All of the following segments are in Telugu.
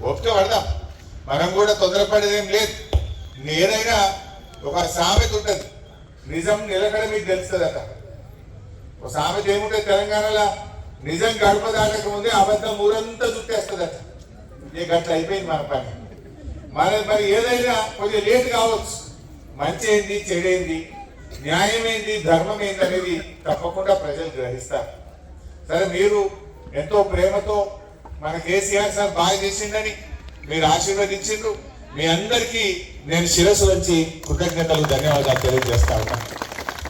ఓపిక పడదాం, మనం కూడా తొందరపడేదేం లేదు. ఏదైనా ఒక సామెత ఉంటుంది, నిజం నిలకడ మీకు తెలుస్తుందట. ఒక సామెత ఏముంటుంది తెలంగాణలో, నిజం గడప దాటక ముందే అబద్ధం ఊరంతా చుట్టేస్తుందట. ఏ గట్ల అయిపోయింది మన పని. మరి ఏదైనా కొంచెం లేట్ కావచ్చు, మంచి ఏంది చెడేంది, న్యాయం ఏంది ధర్మం ఏంది అనేది తప్పకుండా ప్రజలు గ్రహిస్తారు. సరే, మీరు ఎంతో ప్రేమతో మన కేసీఆర్ సార్ బాగా చేసిండని మీరు ఆశీర్వదించిండ్రు. మీ అందరికీ నేను శిరస్సు వచ్చి కృతజ్ఞతలు ధన్యవాదాలు తెలియజేస్తా ఉన్నా.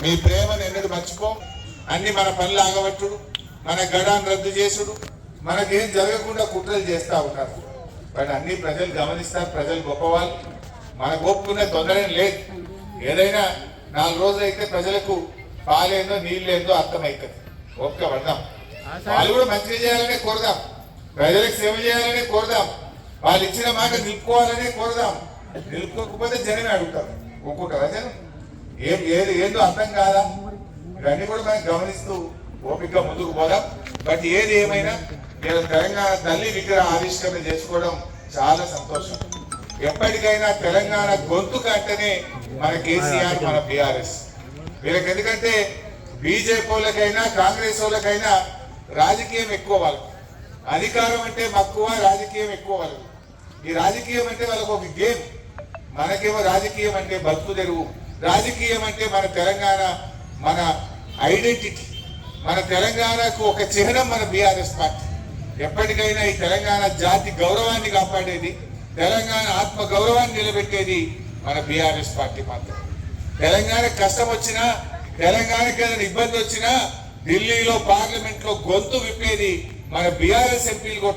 మీ ప్రేమను ఎన్నడూ మర్చిపో. అన్ని మన పనులు ఆగబట్టుడు, మన గడాన్ని రద్దు చేసుడు, మనకేం జరగకుండా కుట్రలు చేస్తూ ఉన్నారు. బట్ అన్ని ప్రజలు గమనిస్తారు, ప్రజలు గొప్పవాళ్ళు. మనకు ఒప్పుకునే తొందర లేదు. ఏదైనా 4 రోజులు అయితే ప్రజలకు పాలేందో నీళ్ళేందో అర్థమవుతుంది. ఓపిక పడదాం. వాళ్ళు కూడా మంచిగా చేయాలనే కోరదాం, ప్రజలకు సేవ చేయాలనే కోరదాం, వాళ్ళు ఇచ్చిన మాట నిలుపుకోవాలనే కోరదాం. నిలుపుకోకపోతే జనమే అడుగుతారు, ఒప్పుకుంటారా జనం? ఏందో అర్థం కాదా? ఇవన్నీ కూడా మనం గమనిస్తూ ఓపికగా ముందుకు పోదాం. బట్ ఏది ఏమైనా తెలంగాణ తల్లి విగ్రహ ఆవిష్కరణ చేసుకోవడం చాలా సంతోషం. ఎప్పటికైనా తెలంగాణ గొంతుక అంటేనే మన కేసీఆర్, మన బీఆర్ఎస్. వీళ్ళకి ఎందుకంటే బీజేపీ వాళ్ళకైనా కాంగ్రెస్ వాళ్ళకైనా రాజకీయం ఎక్కువ, వాళ్ళకి అధికారం అంటే మక్కువ, రాజకీయం ఎక్కువ వాళ్ళకి. ఈ రాజకీయం అంటే వాళ్ళకు ఒక గేమ్. మనకేమో రాజకీయం అంటే బతుకు తెరువు, రాజకీయం అంటే మన తెలంగాణ, మన ఐడెంటిటీ, మన తెలంగాణకు ఒక చిహ్నం మన బీఆర్ఎస్ పార్టీ. ఎప్పటికైనా ఈ తెలంగాణ జాతి గౌరవాన్ని కాపాడేది, తెలంగాణ ఆత్మ గౌరవాన్ని నిలబెట్టేది మన బీఆర్ఎస్ పార్టీ మాత్రం. తెలంగాణకు కష్టం వచ్చినా, తెలంగాణకి ఏదైనా ఇబ్బంది వచ్చినా ఢిల్లీలో పార్లమెంట్ లో గొంతు విప్పేది మన బీఆర్ఎస్ ఎంపీలు.